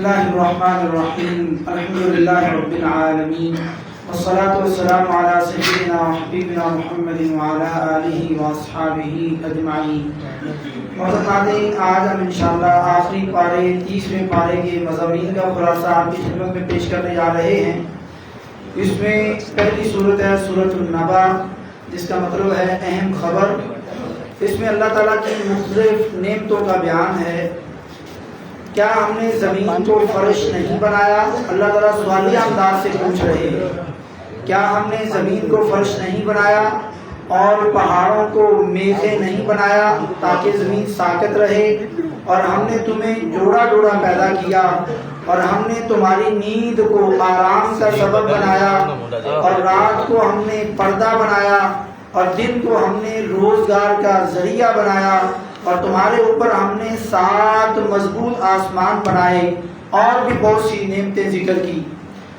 الله الرحمن الرحيم الحمد لله رب العالمين والصلاة والسلام على سيدنا وحبيبنا محمد وعلى آله وأصحابه أجمعين۔ محترمین، آج ہم انشاءاللہ آخری پارے 30ویں پارے کے مضامین کا خلاصہ آپ کی خدمت میں پیش کرنے جا رہے ہیں۔ اس میں پہلی صورت ہے سورۃ النبا، جس کا مطلب ہے اہم خبر۔ اس میں اللہ تعالیٰ کی مختلف نعمتوں کا بیان ہے۔ کیا ہم نے زمین کو فرش نہیں بنایا؟ اللہ تعالیٰ سوالیہ انداز سے پوچھ رہے ہیں۔ کیا ہم نے زمین کو فرش نہیں بنایا اور پہاڑوں کو میخیں نہیں بنایا تاکہ زمین ساکت رہے؟ اور ہم نے تمہیں جوڑا جوڑا پیدا کیا، اور ہم نے تمہاری نیند کو آرام کا سبب بنایا، اور رات کو ہم نے پردہ بنایا، اور دن کو ہم نے روزگار کا ذریعہ بنایا، اور تمہارے اوپر ہم نے 7 مضبوط آسمان بنائے، اور بھی بہت سی نعمتیں ذکر کی۔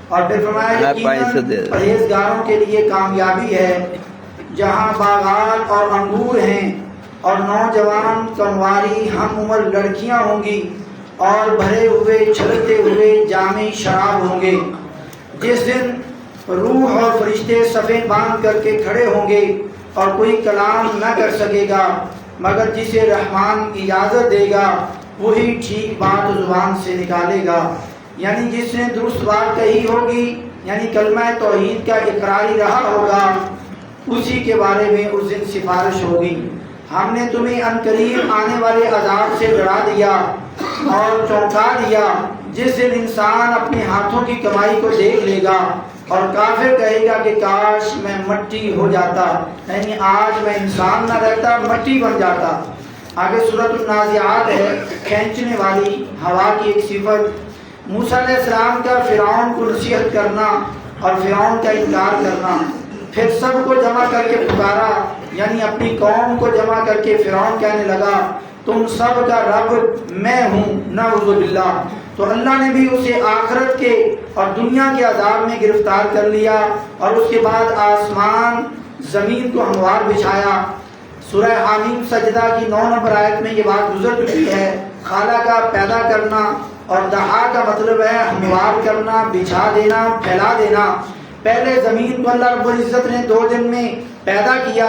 اور پھر فرمایا یقیناً پرہیزگاروں کے لیے کامیابی ہے، جہاں باغات اور انگور ہیں، اور نوجوان کنواری ہم عمر لڑکیاں ہوں گی، اور بھرے ہوئے چھلکتے ہوئے جامع شراب ہوں گے۔ جس دن روح اور فرشتے صفیں باندھ کر کے کھڑے ہوں گے، اور کوئی کلام نہ کر سکے گا مگر جسے رحمان اجازت دے گا وہی ٹھیک بات زبان سے نکالے گا۔ یعنی جس نے درست بات کہی ہوگی، یعنی کلمہ توحید کا اقراری رہا ہوگا، اسی کے بارے میں اس دن سفارش ہوگی۔ ہم نے تمہیں عنقریب آنے والے عذاب سے ڈرا دیا اور چونکا دیا، جس دن انسان اپنے ہاتھوں کی کمائی کو دیکھ لے گا، اور کافر کہے گا کہ کاش میں مٹی ہو جاتا، یعنی آج میں انسان نہ رہتا، مٹی بن جاتا۔ آگے سورۃ النازعات ہے، کھینچنے والی ہوا کی ایک صفت۔ موسیٰ علیہ السلام کا فرعون کو نصیحت کرنا اور فرعون کا انکار کرنا، پھر سب کو جمع کر کے پکارا، یعنی اپنی قوم کو جمع کر کے فرعون کہنے لگا تم سب کا رب میں ہوں، نعوذ باللہ۔ تو اللہ نے بھی اسے آخرت کے اور دنیا کے عذاب میں گرفتار کر لیا، اور اس کے بعد آسمان زمین کو ہموار بچھایا۔ سورہ حامیم سجدہ کی 9 نمبر آیت میں یہ بات گزر چکی ہے۔ خالہ کا پیدا کرنا اور دہا کا مطلب ہے ہموار کرنا، بچھا دینا، پھیلا دینا۔ پہلے زمین کو اللہ رب العزت نے 2 دن میں پیدا کیا،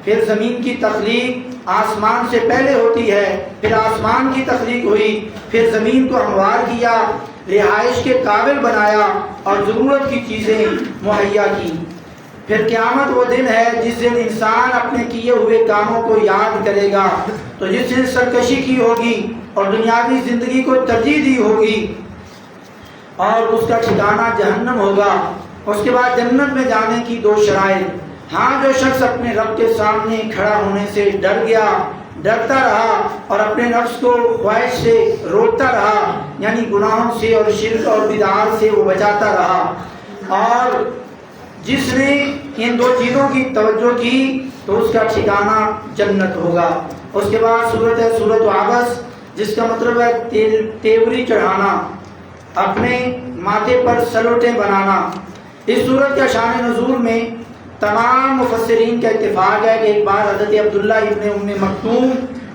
پھر زمین کی تخلیق آسمان سے پہلے ہوتی ہے، پھر آسمان کی تخلیق ہوئی، پھر زمین کو ہموار کیا، رہائش کے قابل بنایا، اور ضرورت کی چیزیں مہیا کی۔ پھر قیامت وہ دن ہے جس دن انسان اپنے کیے ہوئے کاموں کو یاد کرے گا۔ تو جس دن سرکشی کی ہوگی اور دنیاوی زندگی کو ترجیح دی ہوگی، اور اس کا ٹھکانہ جہنم ہوگا۔ اس کے بعد جنت میں جانے کی 2 شرائط۔ ہاں، جو شخص اپنے رب کے سامنے کھڑا ہونے سے ڈر گیا، ڈرتا رہا، اور اپنے نفس کو خواہش سے روکتا رہا، یعنی گناہوں سے اور شرک اور بدعات سے وہ بچاتا رہا، اور جس نے ان 2 چیزوں کی توجہ کی تو اس کا ٹھکانہ جنت ہوگا۔ اس کے بعد سورت ہے سورۃ عبس، جس کا مطلب ہے تیوری چڑھانا، اپنے ماتھے پر سلوٹیں بنانا۔ اس سورت کا شان نزول میں تمام مفسرین کا اتفاق ہے کہ ایک بار حضرت عبداللہ ابن ام مکتوم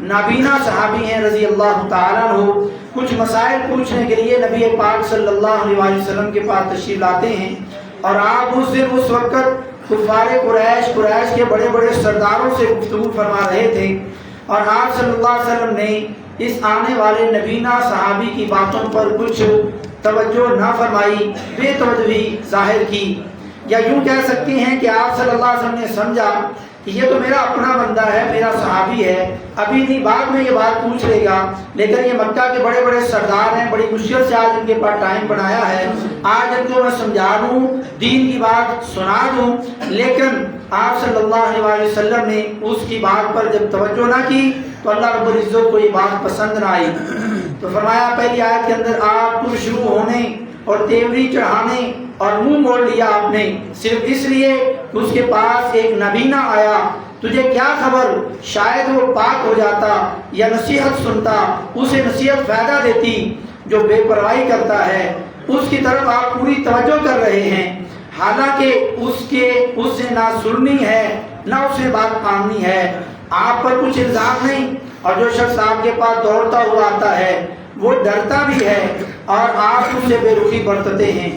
نابینا صحابی ہیں رضی اللہ تعالیٰ عنہ، کچھ مسائل پوچھنے کے لیے نبی پاک صلی اللہ علیہ وسلم کے پاس تشریف لاتے ہیں، اور آپ اس وقت کفار قریش کے بڑے بڑے سرداروں سے گفتگو فرما رہے تھے، اور آپ صلی اللہ علیہ وسلم نے اس آنے والے نبینا صحابی کی باتوں پر کچھ توجہ نہ فرمائی، بے توجہی ظاہر کی، یا یوں کہہ سکتے ہیں کہ آپ صلی اللہ علیہ وسلم نے سمجھا کہ یہ تو میرا اپنا بندہ ہے، میرا صحابی ہے، ابھی نہیں بعد میں یہ بات پوچھ لے گا، لیکن یہ مکہ کے بڑے بڑے سردار ہیں، بڑی مشکل سے آج ان کے پاس ٹائم بنایا ہے، آج ان کو میں سمجھا دوں، دین کی بات سنا دوں۔ لیکن آپ صلی اللہ علیہ وسلم نے اس کی بات پر جب توجہ نہ کی تو اللہ رب العزت کو یہ بات پسند نہ آئی۔ تو فرمایا پہلی آیت کے اندر آپ شروع ہونے اور تیوری چڑھانے اور منہ موڑ لیا آپ نے، صرف اس لیے کہ اس کے پاس ایک نبینا آیا، تجھے کیا خبر، شاید وہ پاک ہو جاتا یا نصیحت سنتا، اسے نصیحت فائدہ دیتی۔ جو بے پرواہی کرتا ہے اس کی طرف آپ پوری توجہ کر رہے ہیں، حالانکہ اس سے نہ سننی ہے نہ اسے بات ماننی ہے۔ آپ پر کچھ الزام نہیں اور جو شخص آپ کے پاس دوڑتا ہوا آتا ہے وہ ڈرتا بھی ہے اور آپ اس سے بے رخی برتتے ہیں.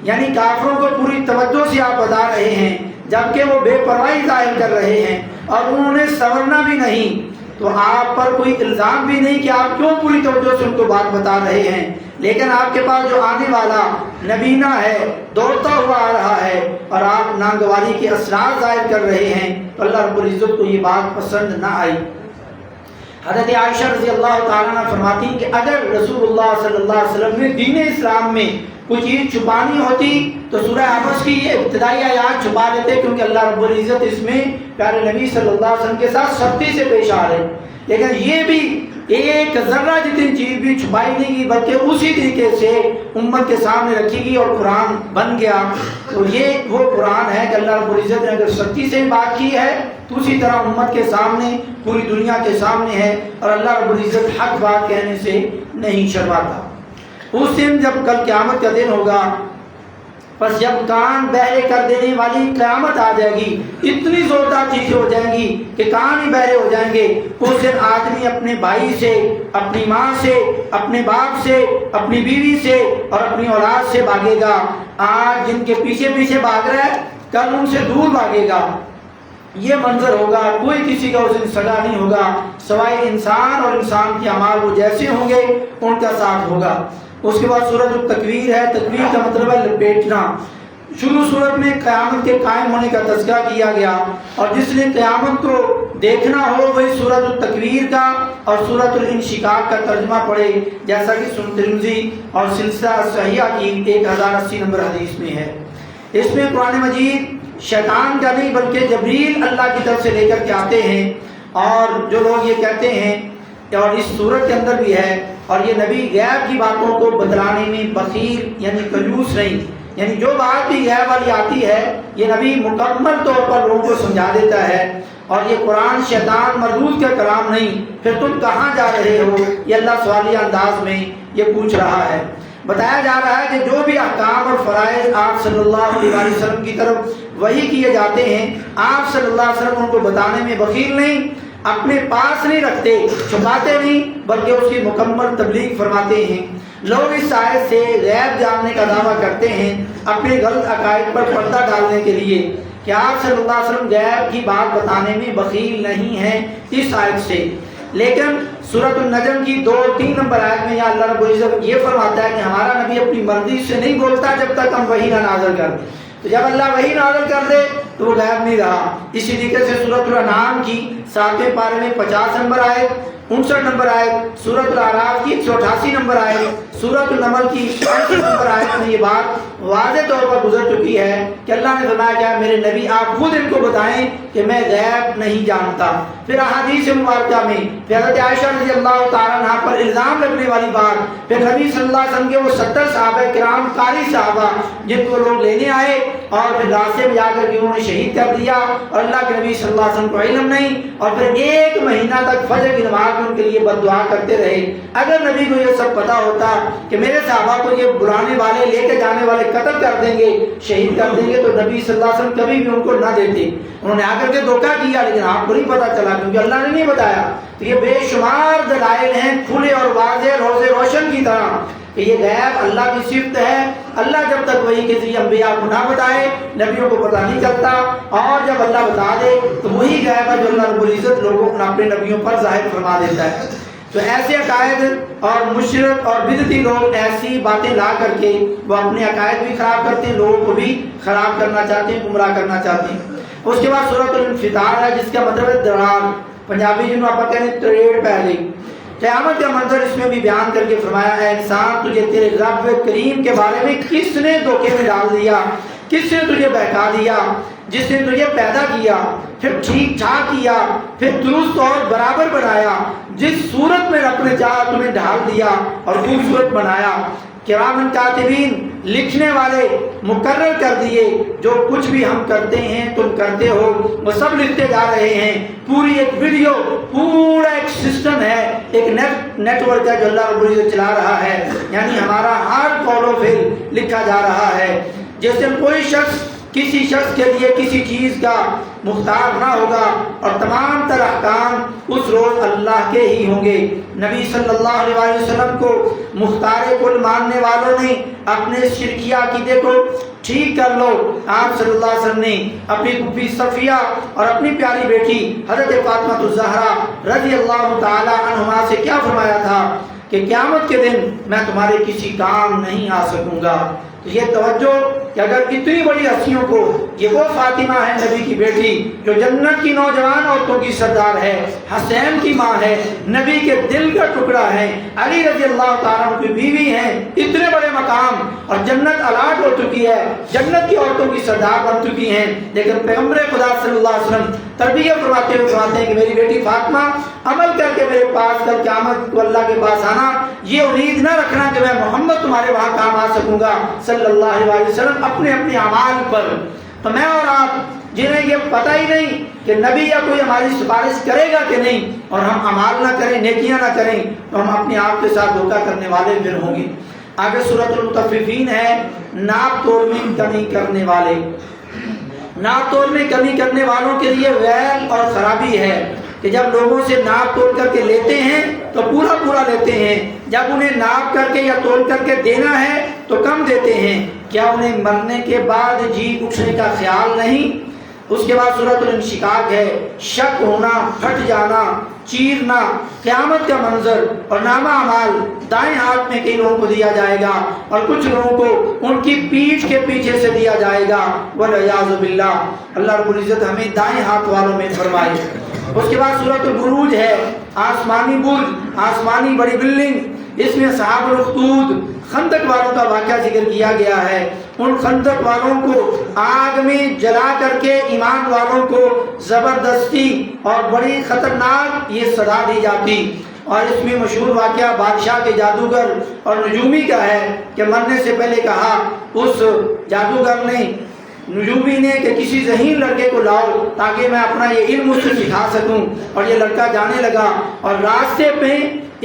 یعنی کافروں کو پوری توجہ سے آپ بتا رہے ہیں جبکہ وہ بے پرواہی ظاہر کر رہے ہیں اور انہوں نے سنورنا بھی نہیں. تو آپ پر کوئی الزام بھی نہیں کہ آپ کیوں پوری توجہ سے ان کو بات بتا رہے ہیں. لیکن آپ کے پاس جو آنے والا نبینہ ہے دوڑتا ہوا آ رہا ہے اور آپ ناگواری کے اسرار ظاہر کر رہے ہیں تو اللہ رب العزت کو یہ بات پسند نہ آئی. حضرت عائشہ رضی اللہ تعالیٰ عنہ فرماتی کہ اگر رسول اللہ صلی اللہ علیہ وسلم نے دین اسلام میں کوئی چیز چھپانی ہوتی تو سورہ عبس کی یہ ابتدائی آیات چھپا دیتے، کیونکہ اللہ رب العزت اس میں پیارے نبی صلی اللہ علیہ وسلم کے ساتھ سختی سے پیش آ رہے. لیکن یہ بھی ایک ذرہ جتنی چیز بھی چھپائی نہیں گئی بلکہ اسی طریقے سے امت کے سامنے رکھی گئی اور قرآن بن گیا. تو یہ وہ قرآن ہے کہ اللہ رب العزت نے اگر سختی سے بات کی ہے تو اسی طرح امت کے سامنے پوری دنیا کے سامنے ہے اور اللہ رب العزت حق بات کہنے سے نہیں شرماتا. اس دن جب کل قیامت کا دن ہوگا، بس جب کان بہرے کر دینے والی قیامت آ جائے گی، اتنی زوردار چیزیں ہو جائیں گی کہ کان ہی بہرے ہو جائیں گے. اس دن آدمی اپنے بھائی سے، اپنی ماں سے، اپنے باپ سے، اپنی بیوی سے اور اپنی اولاد سے بھاگے گا. آج جن کے پیچھے پیچھے بھاگ رہا ہے کل ان سے دور بھاگے گا. یہ منظر ہوگا، کوئی کسی کا اس دن سگا نہیں ہوگا سوائے انسان، اور انسان کے اعمال وہ جیسے ہوں گے ان کا ساتھ ہوگا. اس کے بعد سورۃ التکویر ہے. تکویر کا مطلب ہے لپیٹنا. شروع سورت میں قیامت کے قائم ہونے کا تذکرہ کیا گیا اور جس نے قیامت کو دیکھنا ہو وہی سورۃ التکویر کا اور سورۃ الانشقاق کا ترجمہ پڑھے، جیسا کہ سنن ترمذی اور سلسلہ صحیحہ کی 1080 نمبر حدیث میں ہے. اس میں قرآن مجید شیطان کا نہیں بلکہ جبریل اللہ کی طرف سے لے کر کے آتے ہیں. اور جو لوگ یہ کہتے ہیں اور اس صورت کے اندر بھی ہے، اور یہ نبی غیب کی باتوں کو بتلانے میں بخیل یعنی کنجوس نہیں، یعنی جو بات بھی غیب والی آتی ہے یہ نبی مکمل طور پر لوگوں کو سمجھا دیتا ہے. اور یہ قرآن شیطان مردود کا کلام نہیں. پھر تم کہاں جا رہے ہو، یہ اللہ سوالیہ انداز میں یہ پوچھ رہا ہے. بتایا جا رہا ہے کہ جو بھی احکام اور فرائض آپ صلی اللہ علیہ وسلم کی طرف وحی کیے جاتے ہیں آپ صلی اللہ علیہ وسلم ان کو بتانے میں بخیل نہیں، اپنے پاس نہیں رکھتے، چھپاتے نہیں، بلکہ اس کی مکمل تبلیغ فرماتے ہیں. لوگ اس آیت سے غیب جاننے کا دعویٰ کرتے ہیں اپنے غلط عقائد پر پردہ ڈالنے کے لیے کہ آپ صلی اللہ علیہ وسلم غیب کی بات بتانے میں بخیل نہیں ہیں اس آیت سے. لیکن سورۃ النجم کی 2-3 نمبر آیت میں یا اللہ رب العزت یہ فرماتا ہے کہ ہمارا نبی اپنی مرضی سے نہیں بولتا جب تک ہم وحی نہ نازل کر دیں. تو جب اللہ وحی نازل کر دے تو وہ غیب نہیں رہا. اسی طریقے سے سورۃ الانعام کی 7ویں پارے میں 50 نمبر آیت، 59 نمبر آیت، سورۃ الاعراف کی 188 نمبر آیت، سورۃ النمل کی 65 نمبر آیت میں یہ بات واضح طور پر گزر چکی ہے کہ اللہ نے فرمایا کہ میرے نبی آپ خود ان کو بتائیں کہ میں غیب نہیں جانتا. پھر احادیث مبارکہ میں پھر حضرت عائشہ رضی اللہ تعالیٰ عنہ پر الزام لگنے والی بات، پھر نبی صلی اللہ علیہ وسلم کے وہ 70 صحابہ کرام قاری صحابہ جن کو لوگ لینے آئے اور پھر راستے میں جا کر کے انہوں نے شہید کر دیا اور اللہ کے نبی صلی اللہ علیہ وسلم کو علم نہیں، اور پھر 1 مہینہ تک فجر کی نماز میں ان کے لیے بد دعا کرتے رہے. اگر نبی کو یہ سب پتا ہوتا کہ میرے صحابہ کو یہ بلانے والے لے کے جانے والے قتل کر دیں گے، شہید کر دیں گے، تو نبی صلی اللہ علیہ وسلم کبھی بھی ان کو نہ دیتے. انہوں نے آ کر کے دھوکہ کیا لیکن آپ کو نہیں پتا چلا کیونکہ اللہ نے نہیں بتایا. تو یہ بے شمار دلائل ہیں کھلے اور واضح روز روشن کی طرح کہ یہ غیب اللہ کی صفت ہے. اللہ جب تک وہی کے ذریعے انبیاء کو نہ بتائے نبیوں کو پتہ نہیں چلتا، اور جب اللہ بتا دے تو وہی غیب ہے جو اللہ رب العزت لوگوں کو اپنے نبیوں پر ظاہر فرما دیتا ہے. تو ایسے عقائد اور مشرک اور بدعتی لوگ ایسی باتیں لا کر کے وہ اپنے عقائد بھی خراب کرتے ہیں، لوگوں کو بھی خراب کرنا چاہتے ہیں، گمراہ کرنا چاہتے ہیں. اس کے بعد سورۃ الانفطار ہے جس کا مطلب ہے دراڑ، پنجابی جنہوں آپ کہتے ہیں تریڑ پہلے. قیامت کا منظر اس میں بھی بیان کر کے فرمایا ہے انسان تجھے تیرے رب کریم کے بارے میں کس نے دھوکے میں ڈال دیا، کس نے تجھے بہکا دیا، جس نے تجھے پیدا کیا، پھر ٹھیک ٹھاک کیا، پھر درست اور برابر بنایا، جس صورت میں رب نے چاہا تمہیں ڈھال دیا اور خوبصورت بنایا. کرامن کاتبین لکھنے والے مقرر کر دیے، جو کچھ بھی ہم کرتے ہیں تم کرتے ہو وہ سب لکھتے جا رہے ہیں. پوری ایک ویڈیو، پورا ایک سسٹم ہے، ایک نیٹ ورک ہے جو اللہ رب العزت چلا رہا ہے. یعنی ہمارا ہر قول و فعل لکھا جا رہا ہے. جیسے کوئی شخص کسی شخص کے لیے کسی چیز کا مختار نہ ہوگا اور تمام تر احکام اس روز اللہ کے ہی ہوں گے۔ نبی صلی اللہ علیہ وسلم کو مختار کل ماننے والوں نے اپنے شرکیہ عقیدے کو ٹھیک کر لو۔ آپ صلی اللہ علیہ وسلم نے اپنی پھوپھی صفیہ اور اپنی پیاری بیٹی حضرت فاطمہ الزہرا رضی اللہ تعالی عنہما سے کیا فرمایا تھا کہ قیامت کے دن میں تمہارے کسی کام نہیں آ سکوں گا۔ تو یہ توجہ کہ اگر اتنی بڑی ہستیوں کو، یہ وہ فاطمہ ہے نبی کی بیٹی جو جنت کی نوجوان عورتوں کی سردار ہے، حسین کی ماں ہے، نبی کے دل کا ٹکڑا ہے، علی رضی اللہ تعالیٰ عنہ کی بیوی ہیں، اتنے بڑے مقام اور جنت الاٹ ہو چکی ہے، جنت کی عورتوں کی سردار بن چکی ہیں، لیکن پیغمبر خدا صلی اللہ علیہ وسلم تربیت فرماتے ہوئے فرماتے ہیں کہ میری بیٹی فاطمہ عمل کر کے میرے پاس کل قیامت کو اللہ کے پاس آنا، یہ امید نہ رکھنا کہ میں محمد تمہارے وہاں کام آ سکوں گا صلی اللہ علیہ وسلم اپنے اپنے اعمال پر۔ تو میں اور آپ جنہیں یہ پتہ ہی نہیں کہ نبی یا کوئی ہماری سفارش کرے گا کہ نہیں، اور ہم اعمال نہ کریں، نیکیاں نہ کریں، تو ہم اپنے آپ کے ساتھ دھوکہ کرنے والے پھر ہوں گے۔ آگے سورۃ المطففین ہے، ناپ توڑ میں کمی کرنے والے۔ ناپ توڑ میں کمی کرنے والوں کے لیے ویل اور خرابی ہے کہ جب لوگوں سے ناپ توڑ کر کے لیتے ہیں تو پورا پورا لیتے ہیں، جب انہیں ناپ کر کے یا توڑ کر کے دینا ہے تو کم دیتے ہیں۔ کیا انہیں مرنے کے بعد جی اٹھنے کا خیال نہیں؟ اس کے بعد سورۃ الانشقاق ہے، شک ہونا، پھٹ جانا، چیرنا، قیامت کا منظر اور نامہ اعمال دائیں ہاتھ میں کئی لوگوں کو دیا جائے گا اور کچھ لوگوں کو ان کی پیٹھ کے پیچھے سے دیا جائے گا، والعیاذ باللہ۔ اللہ رب العزت ہمیں دائیں ہاتھ والوں میں فرمائے۔ اس کے بعد سورۃ البروج ہے، آسمانی برج، آسمانی بڑی بلڈنگ، اس میں اصحاب الاخدود خندق والوں کا واقعہ ذکر کیا گیا ہے۔ ان خندق والوں کو آگ میں جلا کر کے ایمان والوں کو زبردستی اور بڑی خطرناک یہ سزا دی جاتی، اور اس میں مشہور واقعہ بادشاہ کے جادوگر اور نجومی کا ہے کہ مرنے سے پہلے کہا اس جادوگر نے، نجومی نے، کہ کسی ذہین لڑکے کو لاؤ تاکہ میں اپنا یہ علم اس سے سکھا سکوں، اور یہ لڑکا جانے لگا اور راستے پہ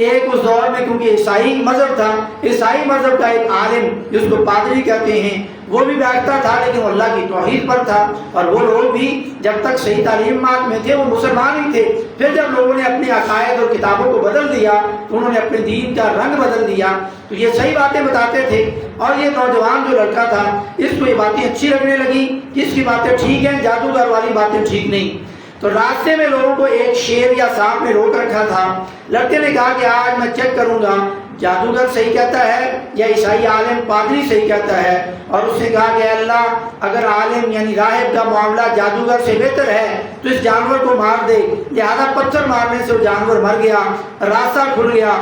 ایک اس دور میں، کیونکہ عیسائی مذہب تھا، عیسائی مذہب کا ایک عالم جس کو پادری کہتے ہیں، وہ بھی بیٹھتا تھا لیکن وہ اللہ کی توحید پر تھا، اور وہ لوگ بھی جب تک صحیح تعلیمات میں تھے وہ مسلمان ہی تھے۔ پھر جب لوگوں نے اپنے عقائد اور کتابوں کو بدل دیا تو انہوں نے اپنے دین کا رنگ بدل دیا، تو یہ صحیح باتیں بتاتے تھے، اور یہ نوجوان جو لڑکا تھا اس کو یہ باتیں اچھی لگنے لگی کہ اس کی باتیں ٹھیک ہیں، جادوگر والی باتیں ٹھیک نہیں۔ تو راستے میں لوگوں کو ایک شیر یا سانپ نے روک رکھا تھا۔ لڑکے نے کہا کہ آج میں چیک کروں گا جادوگر صحیح کہتا ہے یا عیسائی عالم پادری صحیح کہتا ہے، اور اس نے کہا کہ اللہ اگر عالم یعنی راہب کا معاملہ جادوگر سے بہتر ہے تو اس جانور کو مار دے۔ لہذا پتھر مارنے سے وہ جانور مر گیا، راستہ کھل گیا۔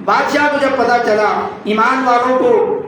بادشاہ کو جب پتا چلا، ایمان والوں کو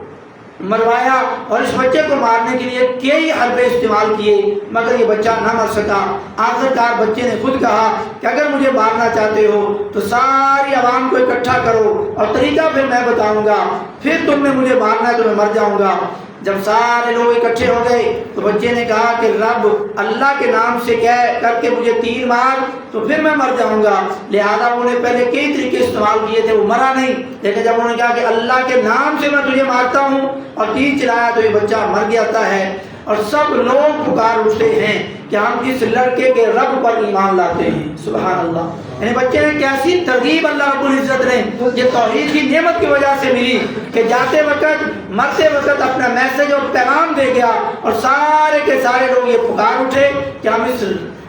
مروایا اور اس بچے کو مارنے کے لیے کئی حربے استعمال کیے مگر یہ بچہ نہ مر سکا۔ آخرکار بچے نے خود کہا کہ اگر مجھے مارنا چاہتے ہو تو ساری عوام کو اکٹھا کرو اور طریقہ پھر میں بتاؤں گا، پھر تم نے مجھے مارنا ہے تو میں مر جاؤں گا۔ جب سارے لوگ اکٹھے ہو گئے تو بچے نے کہا کہ رب اللہ کے نام سے کہہ کر کے مجھے تیر مار تو پھر میں مر جاؤں گا۔ لہذا انہوں نے پہلے کئی طریقے استعمال کیے تھے، وہ مرا نہیں، لیکن جب انہوں نے کہا کہ اللہ کے نام سے میں تجھے مارتا ہوں اور تیر چلایا تو یہ بچہ مر جاتا ہے، اور سب لوگ پکار اٹھتے ہیں کہ ہم اس لڑکے کے رب پر ایمان لاتے ہیں۔ سبحان اللہ، یعنی بچے نے کیسی ترغیب اللہ رب العزت نے یہ توحید کی نعمت کی وجہ سے ملی کہ جاتے وقت مرتے وقت اپنا میسج اور پیغام دے گیا، اور سارے کے سارے لوگ یہ پکار اٹھے کہ ہم اس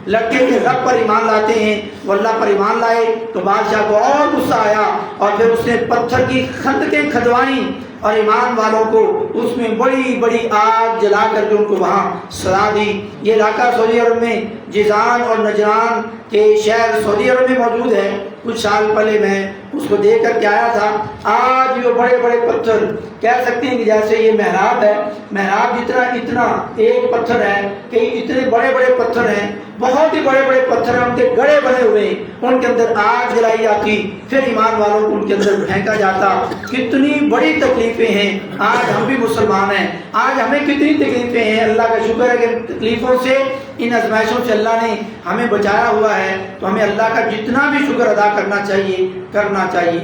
لڑکے کے رب پر ایمان لاتے ہیں۔ وہ اللہ پر ایمان لائے تو بادشاہ کو اور غصہ آیا، اور پھر اس نے پتھر کی خندقیں کھدوائیں اور ایمان والوں کو اس میں بڑی بڑی آگ جلا کر کے ان کو وہاں سلا دی۔ یہ علاقہ سعودی عرب میں جیزان اور نجران کے شہر سعودی عرب میں موجود ہے۔ کچھ سال پہلے میں اس کو دیکھ کر کے آیا تھا۔ آج وہ بڑے بڑے پتھر کہہ سکتے ہیں کہ جیسے یہ محراب ہے، محراب جتنا اتنا ایک پتھر ہے کہ اتنے بڑے بڑے پتھر ہیں، بہت ہی بڑے بڑے پتھر ہیں، ان کے گڑھے بنے ہوئے ہیں، ان کے اندر آگ جلائی جاتی، پھر ایمان والوں کو ان کے اندر پھینکا جاتا۔ کتنی بڑی تکلیفیں ہیں۔ آج ہم بھی مسلمان ہیں، آج ہمیں کتنی تکلیفیں ہیں۔ اللہ کا شکر ہے کہ تکلیفوں سے، ان ازمائشوں سے اللہ نے ہمیں بچایا ہوا ہے، تو ہمیں اللہ کا جتنا بھی شکر ادا کرنا چاہیے۔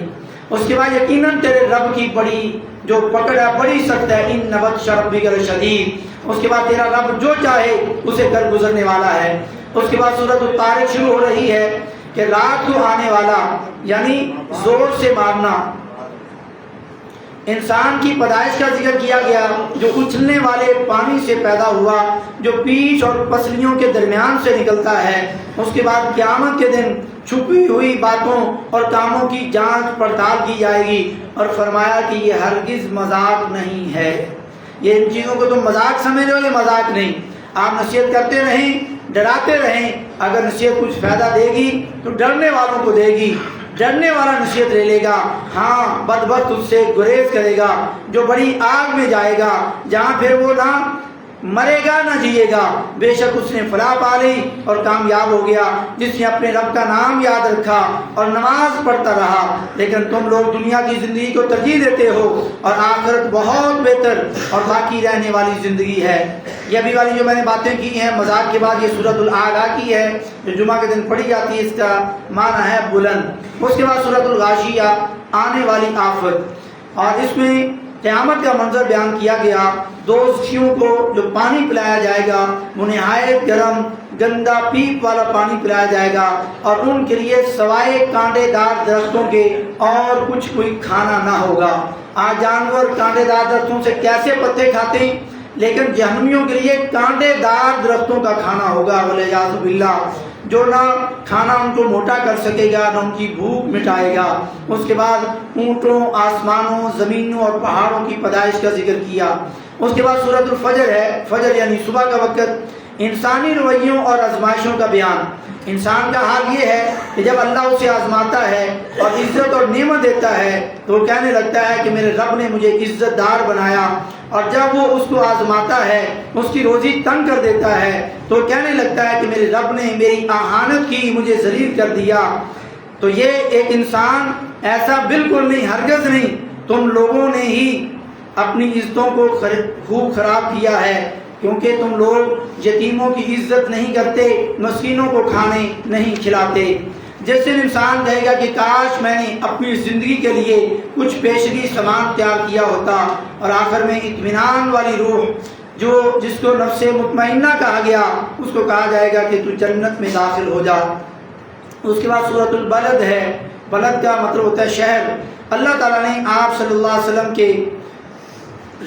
اس کے بعد یقیناً تیرے رب کی بڑی جو پکڑ ہے بڑی سخت ہے، ان بطش ربک لشدید، اس کے بعد تیرا رب جو چاہے اسے کر گزرنے والا ہے۔ اس کے بعد سورۃ الطارق شروع ہو رہی ہے کہ رات کو آنے والا، یعنی زور سے مارنا۔ انسان کی پیدائش کا ذکر کیا گیا، جو اچھلنے والے پانی سے پیدا ہوا، جو پیٹھ اور پسلیوں کے درمیان سے نکلتا ہے۔ اس کے بعد قیامت کے دن چھپی ہوئی باتوں اور کاموں کی جانچ پڑتال کی جائے گی، اور فرمایا کہ یہ ہرگز مذاق نہیں ہے۔ یہ ان چیزوں کو تم مذاق سمجھ رہے ہو، یہ مذاق نہیں۔ آپ نصیحت کرتے رہیں، ڈراتے رہیں، اگر نصیحت کچھ فائدہ دے گی تو ڈرنے والوں کو دے گی۔ ڈرنے والا نصیحت لے لے گا، ہاں بدبخت اس سے گریز کرے گا، جو بڑی آگ میں جائے گا، جہاں پھر وہ نہ مرے گا نہ جیے گا۔ بے شک اس نے فلاح پا لی اور کامیاب ہو گیا، جس نے اپنے رب کا نام یاد رکھا اور نماز پڑھتا رہا۔ لیکن تم لوگ دنیا کی زندگی کو ترجیح دیتے ہو، اور آخرت بہت بہتر اور باقی رہنے والی زندگی ہے۔ یہ ابھی والی جو میں نے باتیں کی ہیں مذاق کے بعد، یہ سورۃ الاعلیٰ کی ہے جو جمعہ کے دن پڑھی جاتی ہے، اس کا معنی ہے بلند۔ اس کے بعد سورۃ الغاشیہ، آنے والی آفت، اور اس میں قیامت کا منظر بیان کیا گیا۔ دو سکھیوں کو جو پانی پلایا جائے گا وہ نہایت گرم گندا پیپ والا پانی پلایا جائے گا، اور ان کے لیے سوائے کانٹے دار درختوں کے اور کچھ کوئی کھانا نہ ہوگا۔ آج جانور کانٹے دار درختوں سے کیسے پتے کھاتے ہیں، لیکن جہنمیوں کے لیے کانٹے دار درختوں کا کھانا ہوگا، والعیاذ باللہ، جو نہ کھانا ان کو موٹا کر سکے گا نہ ان کی بھوک مٹائے گا۔ اس کے بعد اونٹوں، آسمانوں، زمینوں اور پہاڑوں کی پیدائش کا ذکر کیا۔ اس کے بعد سورۃ الفجر ہے، فجر یعنی صبح کا وقت، انسانی رویوں اور آزمائشوں کا بیان۔ انسان کا حال یہ ہے کہ جب اللہ اسے آزماتا ہے اور عزت اور نعمت دیتا ہے تو وہ کہنے لگتا ہے کہ میرے رب نے مجھے عزت دار بنایا، اور جب وہ اس کو آزماتا ہے، اس کی روزی تنگ کر دیتا ہے، تو کہنے لگتا ہے کہ میرے رب نے میری اہانت کی، مجھے ذلیل کر دیا۔ تو یہ ایک انسان ایسا بالکل نہیں، ہرگز نہیں، تم لوگوں نے ہی اپنی عزتوں کو خوب خراب کیا ہے، کیونکہ تم لوگ یتیموں کی عزت نہیں کرتے، مسکینوں کو کھانے نہیں کھلاتے۔ جس دن انسان کہے گا کہ کاش میں نے اپنی زندگی کے لیے کچھ پیشگی سامان تیار کیا ہوتا، اور آخر میں اطمینان والی روح جس کو نفس مطمئنہ کہا گیا، اس کو کہا جائے گا کہ تو جنت میں داخل ہو جا۔ اس کے بعد سورۃ البلد ہے، بلد کا مطلب ہوتا ہے شہر۔ اللہ تعالیٰ نے آپ صلی اللہ علیہ وسلم کے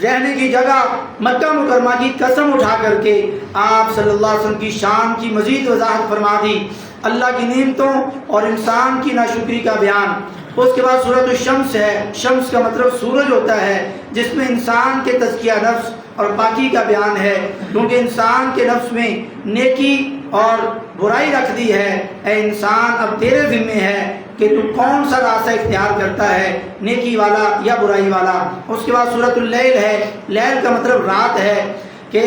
رہنے کی جگہ مکہ مکرمہ کی قسم اٹھا کر کے آپ صلی اللہ علیہ وسلم کی شان کی مزید وضاحت فرما دی، اللہ کی نعمتوں اور انسان کی ناشکری کا بیان۔ اس کے بعد سورۃ الشمس ہے، شمس کا مطلب سورج ہوتا ہے، جس میں انسان کے تزکیہ نفس اور پاکی کا بیان ہے، کیونکہ انسان کے نفس میں نیکی اور برائی رکھ دی ہے۔ اے انسان، اب تیرے ذمہ ہے کہ تو کون سا راستہ اختیار کرتا ہے، نیکی والا یا برائی والا۔ اس کے بعد سورۃ اللیل ہے، لیل کا مطلب رات ہے، کہ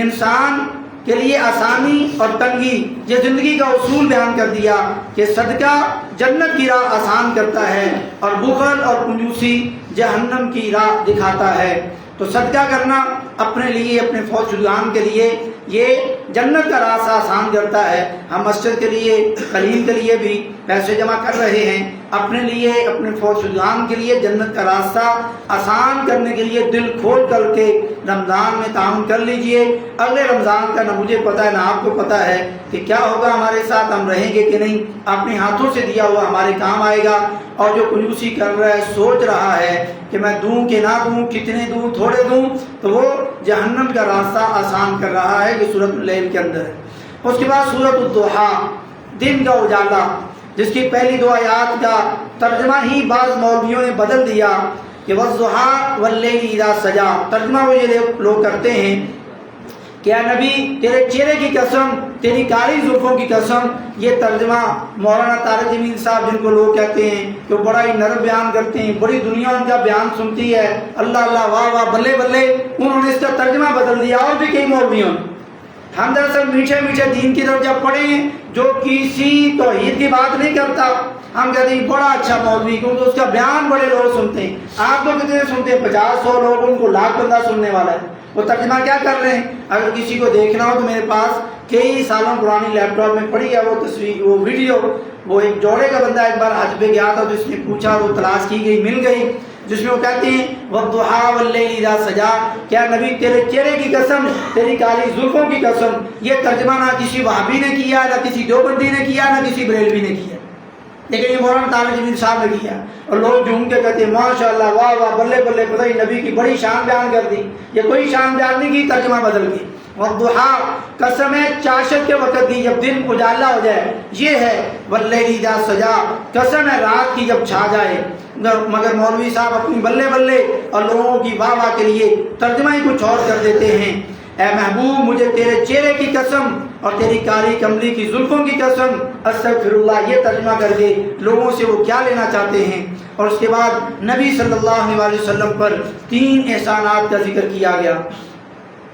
انسان کے لیے آسانی اور تنگی، یہ زندگی کا اصول بیان کر دیا کہ صدقہ جنت کی راہ آسان کرتا ہے، اور بخل اور کنجوسی جہنم کی راہ دکھاتا ہے۔ تو صدقہ کرنا اپنے لیے، اپنے فوج شدگان کے لیے یہ جنت کا راستہ آسان کرتا ہے۔ ہم مسجد کے لیے، تعلیم کے لیے بھی پیسے جمع کر رہے ہیں، اپنے لیے، اپنے فوج شدگان کے لیے جنت کا راستہ آسان کرنے کے لیے دل کھول کر کے رمضان میں تعاون کر لیجئے۔ اگلے رمضان کا نہ مجھے پتہ ہے نہ آپ کو پتہ ہے کہ کیا ہوگا ہمارے ساتھ، ہم رہیں گے کہ نہیں۔ اپنے ہاتھوں سے دیا ہوا ہمارے کام آئے گا، اور جو کنجوسی کر رہا ہے، سوچ رہا ہے کہ میں دوں کہ نہ دوں، کتنے دوں، تھوڑے دوں، تو وہ جہنم کا راستہ آسان کر رہا ہے۔ یہ سورۃ اللیل کے اندر ہے۔ اس کے بعد سورۃ الضحیٰ، دن کا اجالا، جس کی پہلی دو آیات کا ترجمہ ہی بعض مولویوں نے بدل دیا کہ والضحیٰ واللیل اذا سجا۔ ترجمہ وہ یہ لوگ کرتے ہیں کہ اے نبی تیرے چہرے کی قسم، تیری کاری زلفوں کی قسم۔ یہ ترجمہ مولانا طارق جمیل صاحب، جن کو لوگ کہتے ہیں کہ وہ بڑا ہی نرم بیان کرتے ہیں، بڑی دنیا ان کا بیان سنتی ہے، اللہ اللہ، واہ واہ، بلے بلے، انہوں نے اس کا ترجمہ بدل دیا، اور بھی کئی مولویوں۔ ہم دراصل میٹھے میٹھے دین کی طرف جب پڑھیں جو کسی توحید کی بات نہیں کرتا، ہم کہتے ہیں بڑا اچھا مولوی، کیونکہ اس کا بیان بڑے لوگ سنتے ہیں۔ آپ لوگ کتنے سنتے ہیں؟ 50-100 لوگ، ان کو لاکھ بندہ سننے والا ہے۔ وہ ترجمہ کیا کر رہے ہیں؟ اگر کسی کو دیکھنا ہو تو میرے پاس کئی سالوں پرانی لیپ ٹاپ میں پڑی ہے وہ تصویر، وہ ویڈیو۔ وہ ایک جوڑے کا بندہ ایک بار حج پہ گیا تھا تو اس نے پوچھا، وہ تلاش کی گئی، مل گئی۔ جس میں وہ کہتے ہیں والضحیٰ واللیل اذا سجا، کیا نبی تیرے چہرے کی قسم، تیری کالی زلفوں کی قسم۔ یہ ترجمہ نہ کسی وہابی نے کیا، نہ کسی دیوبندی نے کیا، نہ کسی بریلوی نے کیا، لیکن یہ مولانا طارق جمیل صاحب نے کیا، اور لوگ جھوم کے کہتے ہیں ماشاء اللہ، واہ واہ، بلے بلے، پتہ ہی نبی کی بڑی شان بیان کر دی۔ یہ کوئی شان بیان نہیں کی، ترجمہ بدل کی۔ والضحیٰ قسم ہے چاشت کے وقت کی، جب دن اجالا ہو جائے، یہ ہے۔ واللیل اذا سجا قسم ہے رات کی جب چھا جائے۔ مگر مولوی صاحب اپنی بلے بلے اور لوگوں کی واہ واہ کے لیے ترجمہ ہی کچھ اور کر دیتے ہیں۔ اے محبوب مجھے تیرے چہرے کی قسم اور تیری کاری کملی کی زلفوں کی قسم، استغفر اللہ، یہ ترجمہ کر کے لوگوں سے وہ کیا لینا چاہتے ہیں۔ اور اس کے بعد نبی صلی اللہ علیہ وسلم پر 3 احسانات کا ذکر کیا گیا۔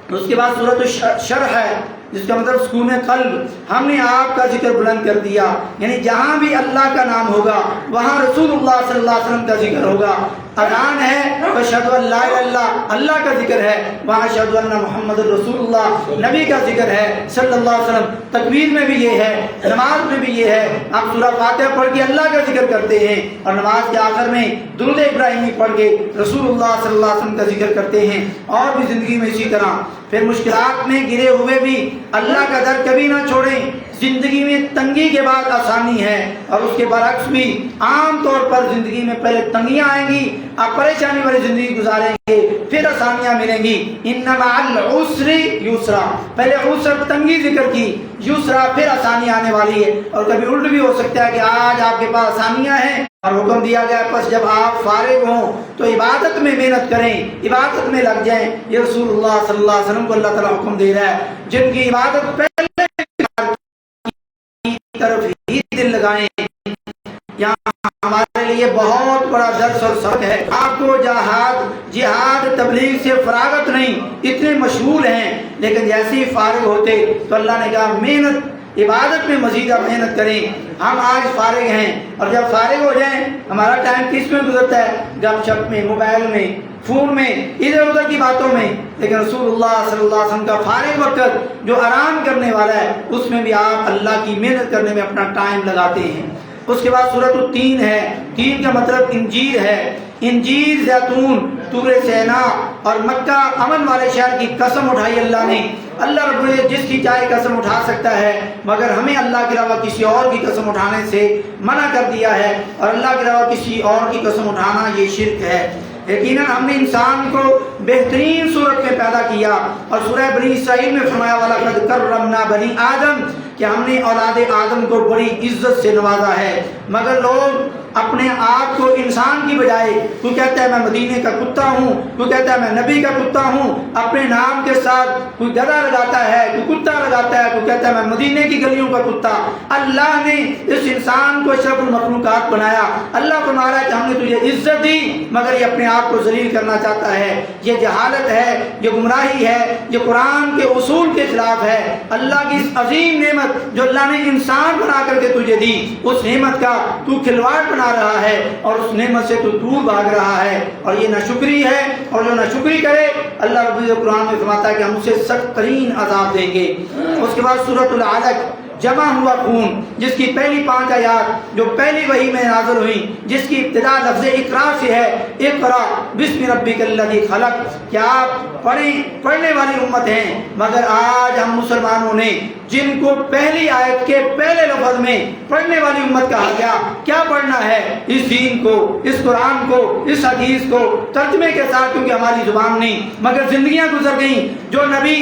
اس کے بعد سورۃ الشرح ہے، جس کا مطلب سکون قلب، ہم نے آپ کا ذکر بلند کر دیا، یعنی جہاں بھی اللہ کا نام ہوگا وہاں رسول اللہ صلی اللہ علیہ وسلم کا ذکر ہوگا۔ اذان ہے اشہد ان لا الہ الا اللہ، اللہ کا ذکر ہے، وہاں اشہد ان محمد رسول اللہ، نبی کا ذکر ہے صلی اللہ علیہ وسلم۔ تکبیر میں بھی یہ ہے، نماز میں بھی یہ ہے، آپ سورہ فاتحہ پڑھ کے اللہ کا ذکر کرتے ہیں، اور نماز کے آخر میں درود ابراہیمی پڑھ کے رسول اللہ صلی اللہ علیہ وسلم کا ذکر کرتے ہیں، اور بھی زندگی میں اسی طرح۔ پھر مشکلات میں گرے ہوئے بھی اللہ کا در کبھی نہ چھوڑیں۔ زندگی میں تنگی کے بعد آسانی ہے، اور اس کے برعکس بھی عام طور پر زندگی میں پہلے تنگیاں آئیں گی، آپ پریشانی والی زندگی گزاریں گے، پھر آسانیاں ملیں گی۔ ان مع العسر یسرا، پہلے عسر تنگی ذکر کی، یسرا پھر آسانی آنے والی ہے۔ اور کبھی الٹ بھی ہو سکتا ہے کہ آج آپ کے پاس آسانیاں ہیں اور حکم دیا گیا پس جب آپ فارغ ہوں تو عبادت میں محنت کریں، عبادت میں لگ جائیں۔ یہ رسول اللہ صلی اللہ علیہ وسلم کو اللہ تعالیٰ حکم دے رہا ہے، جن کی عبادت پہلے کی طرف ہی دل لگائیں۔ یہاں ہمارے لیے بہت بڑا درس اور سبق ہے۔ آپ کو جہاد تبلیغ سے فراغت نہیں، اتنے مشغول ہیں، لیکن جیسے ہی فارغ ہوتے تو اللہ نے کہا محنت، عبادت میں مزید محنت کریں۔ ہم آج فارغ ہیں، اور جب فارغ ہو جائیں ہمارا ٹائم کس میں گزرتا ہے؟ گپ شپ میں، موبائل میں، فون میں، ادھر ادھر کی باتوں میں۔ لیکن رسول اللہ صلی اللہ علیہ وسلم کا فارغ وقت جو آرام کرنے والا ہے، اس میں بھی آپ اللہ کی محنت کرنے میں اپنا ٹائم لگاتے ہیں۔ اس کے بعد سورۃ التین ہے، تین کا مطلب انجیر ہے، انجیر، زیتون، طور سینا اور مکہ امن والے شہر کی قسم اٹھائی اللہ نے۔ اللہ رب العزت جس کی چاہے قسم اٹھا سکتا ہے، مگر ہمیں اللہ کے علاوہ کسی اور کی قسم اٹھانے سے منع کر دیا ہے، اور اللہ کے علاوہ کسی اور کی قسم اٹھانا یہ شرک ہے۔ یقیناً ہم نے انسان کو بہترین صورت میں پیدا کیا، اور سورہ بنی اسرائیل میں فرمایا وَلَقَدْ كَرَّمْنَا بَنِي آدم، کہ ہم نے اولاد آدم کو بڑی عزت سے نوازا ہے۔ مگر لوگ اپنے آپ کو انسان کی بجائے، کوئی کہتا ہے میں مدینے کا کتا ہوں، کوئی کہتا ہے میں نبی کا کتا ہوں، اپنے نام کے ساتھ کوئی گدھا لگاتا ہے، کوئی کتا لگاتا ہے، کوئی کہتا ہے میں مدینے کی گلیوں کا کتا۔ اللہ نے اس انسان کو اشرف المخلوقات بنایا۔ اللہ فرما رہا ہے کہ ہم نے تجھے عزت دی، مگر یہ اپنے آپ کو ذلیل کرنا چاہتا ہے۔ یہ جہالت ہے، یہ گمراہی ہے، یہ قرآن کے اصول کے خلاف ہے۔ اللہ کی اس عظیم نعمت جو اللہ نے انسان بنا کر کے تجھے دی، اس نعمت کا تو کھلواڑ بنا رہا ہے، اور اس نعمت سے تو دور بھاگ رہا ہے، اور یہ ناشکری ہے۔ اور جو ناشکری کرے اللہ رب العزت قرآن میں فرماتا ہے کہ ہم اسے سخت ترین عذاب دیں گے۔ اس کے بعد سورۃ العلق، جمع ہوا خون، جس کی پہلی 5 آیات جو پہلی وحی میں نازل ہوئی، جس کی ابتدا لفظ اقرا سے ہے، اقرا بسم ربک الذی خلق۔ کیا آپ پڑھنے والی امت ہیں، مگر آج ہم مسلمانوں نے جن کو پہلی آیت کے پہلے لفظ میں پڑھنے والی امت کہا گیا، کیا پڑھنا ہے؟ اس دین کو، اس قرآن کو، اس حدیث کو ترجمے کے ساتھ، کیونکہ ہماری زبان نہیں، مگر زندگیاں گزر گئیں۔ جو نبی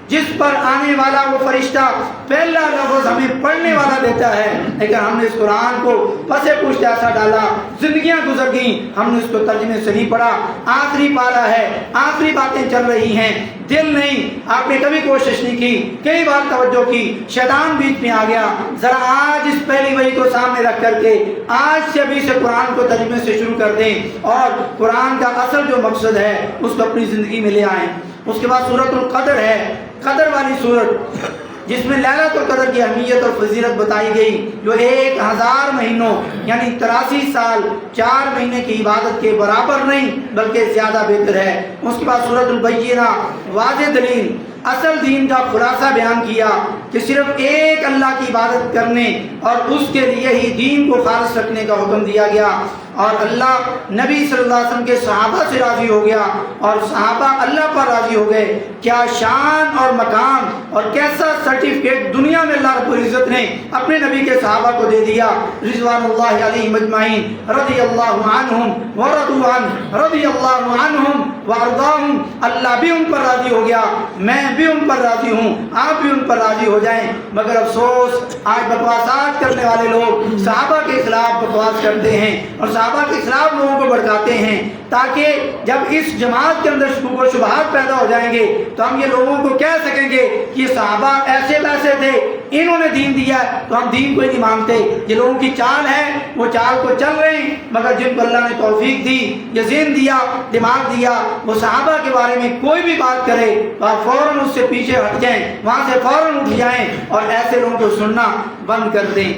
جس پر آنے والا وہ فرشتہ پہلا لفظ ہمیں پڑھنے والا دیتا ہے، لیکن ہم نے اس قرآن کو پس پشت ایسا ڈالا، زندگیاں گزر گئیں، ہم نے اس کو ترجمے سے نہیں پڑھا۔ آخری پارہ ہے، آخری باتیں چل رہی ہیں، دل نہیں، آپ نے کبھی کوشش نہیں کی، کئی بار توجہ کی، شیطان بیچ میں آ گیا۔ ذرا آج اس پہلی وحی کو سامنے رکھ کر کے آج سے ابھی سے قرآن کو ترجمے سے شروع کر دیں، اور قرآن کا اصل جو مقصد ہے اس کو اپنی زندگی میں لے آئیں۔ اس کے بعد سورۃ القدر ہے، قدر والی سورت، جس میں لیلۃ القدر کی اہمیت اور فضیلت بتائی گئی، جو 1000 مہینوں یعنی 83 سال 4 مہینے کی عبادت کے برابر نہیں بلکہ زیادہ بہتر ہے۔ اس کے بعد سورۃ البینہ، واضح دلیل، اصل دین کا خلاصہ بیان کیا کہ صرف ایک اللہ کی عبادت کرنے اور اس کے لیے ہی دین کو خالص رکھنے کا حکم دیا گیا۔ اور اللہ نبی صلی اللہ علیہ وسلم کے صحابہ سے راضی ہو گیا اور صحابہ اللہ پر راضی ہو گئے. کیا شان اور مقام اور کیسا سرٹیفکیٹ دنیا میں اللہ رب العزت نے اپنے نبی کے صحابہ کو دے دیا. رضوان اللہ علیہم اجمعین رضی اللہ عنہم ورضوا عنہ رضی اللہ عنہم وارضاہم. اللہ بھی ان پر راضی ہو گیا, میں بھی ان پر راضی ہوں, آپ بھی ان پر راضی ہو جائیں. مگر افسوس آج بکواسات کرنے والے لوگ صحابہ کے خلاف بکواس کرتے ہیں اور صحابہ کے خلاف لوگوں کو بھڑکاتے ہیں تاکہ جب اس جماعت کے اندر شکوک و شبہات پیدا ہو جائیں گے تو ہم یہ لوگوں کو کہہ سکیں گے کہ صحابہ ایسے ویسے تھے, انہوں نے دین دیا تو ہم دین کو ہی نہیں مانتے. یہ لوگوں کی چال ہے, وہ چال کو چل رہے ہیں, مگر جن کو اللہ نے توفیق دی, یقین دیا, دماغ دیا, وہ صحابہ کے بارے میں کوئی بھی بات کرے تو آپ فوراً اس سے پیچھے ہٹ جائیں, وہاں سے فوراً اٹھ جائیں اور ایسے لوگوں کو سننا بند کر دیں.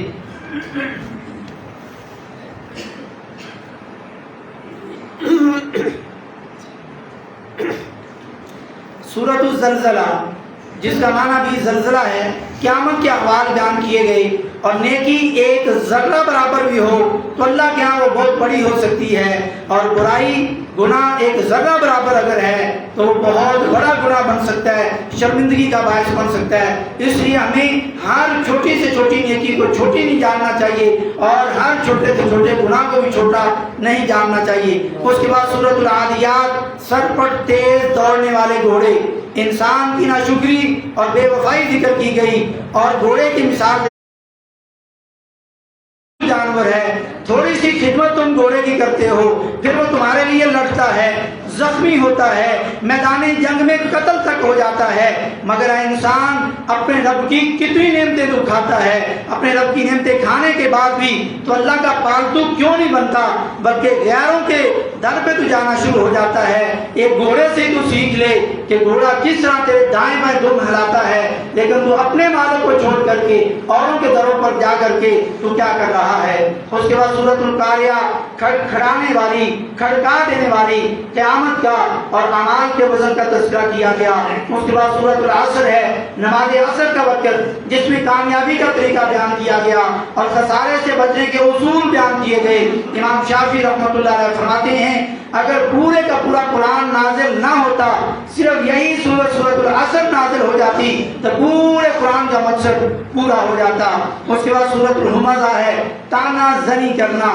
سورۃ الزلزلہ جس کا معنی بھی زلزلہ ہے, قیامت کے احوال بیان کیے گئے اور نیکی ایک ذرہ برابر بھی ہو تو اللہ کے ہاں وہ بہت بڑی ہو سکتی ہے اور برائی گناہ ایک ذرہ برابر اگر ہے تو وہ بہت بڑا گناہ بن سکتا ہے, شرمندگی کا باعث بن سکتا ہے. اس لیے ہمیں ہر چھوٹی سے چھوٹی نیکی کو چھوٹی نہیں جاننا چاہیے اور ہر چھوٹے سے چھوٹے گناہ کو بھی چھوٹا نہیں جاننا چاہیے. اس کے بعد سورۃ العادیات, سر پر تیز دوڑنے والے گھوڑے, انسان کی ناشکری اور بے وفائی ذکر کی گئی اور گھوڑے کی مثال جانور ہے. تھوڑی سی خدمت تم گھوڑے کی کرتے ہو پھر وہ تمہارے لیے لڑتا ہے, زخمی ہوتا ہے, میدان جنگ میں قتل تک ہو جاتا ہے. مگر انسان اپنے رب کی کتنی نعمتیں تو کھاتا ہے, اپنے رب کی نعمتیں کھانے کے بعد بھی تو اللہ کا پالتو کیوں نہیں بنتا بلکہ غیروں کے در پہ تو جانا شروع ہو جاتا ہے. ایک گھوڑے سے تو سیکھ لے کہ گھوڑا کس طرح تیرے دائیں بائیں دم ہلاتا ہے, لیکن تو اپنے مالک کو چھوڑ کر کے اوروں کے دروں پر جا کر کے تو کیا کر رہا ہے. اس کے بعد سورۃ القاریہ, کھڑکھڑانے والی, کھڑکا دینے والی, قیامت کا اور اعمال کے وزن کا تذکرہ کیا گیا. اس کے بعد سورۃ العصر ہے, نماز عصر کا وقت جس میں کامیابی کا طریقہ بیان کیا گیا اور خسارے سے بچنے کے اصول بیان کیے گئے. امام شافعی رحمۃ اللہ علیہ فرماتے ہیں اگر پورے کا پورا قرآن نازل نہ ہوتا, صرف یہی سورۃ العصر نازل ہو جاتی تو پورے قرآن کا مقصد پورا ہو جاتا. اس کے بعد سورۃ الہمزہ ہے, تانا زنی کرنا,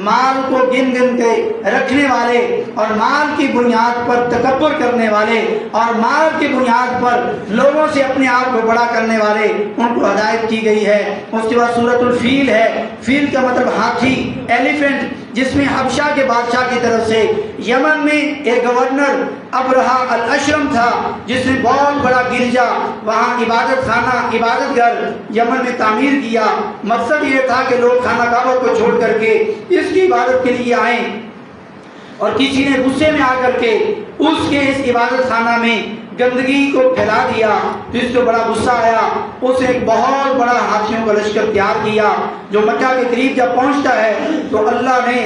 مال کو گن گن کے رکھنے والے اور مال کی بنیاد پر تکبر کرنے والے اور مال کی بنیاد پر لوگوں سے اپنے آپ کو بڑا کرنے والے, ان کو ہدایت کی گئی ہے. اس کے بعد سورۃ الفیل ہے, فیل کا مطلب ہاتھی, ایلیفنٹ, جس میں حبشہ کے بادشاہ کی طرف سے یمن میں ایک گورنر ابرہا الاشرم تھا جس نے بہت بڑا گرجا, وہاں عبادت خانہ, عبادت گھر یمن میں تعمیر کیا. مقصد یہ تھا کہ لوگ خانہ کعبہ کو چھوڑ کر کے اس کی عبادت کے لیے آئیں اور کسی نے غصے میں آ کر کے اس کے اس عبادت خانہ میں گندگی کو پھیلا دیا تو اس کو بڑا غصہ آیا. اس نے ایک بہت بڑا ہاتھیوں کا لشکر تیار کیا جو مکہ کے قریب جب پہنچتا ہے تو اللہ نے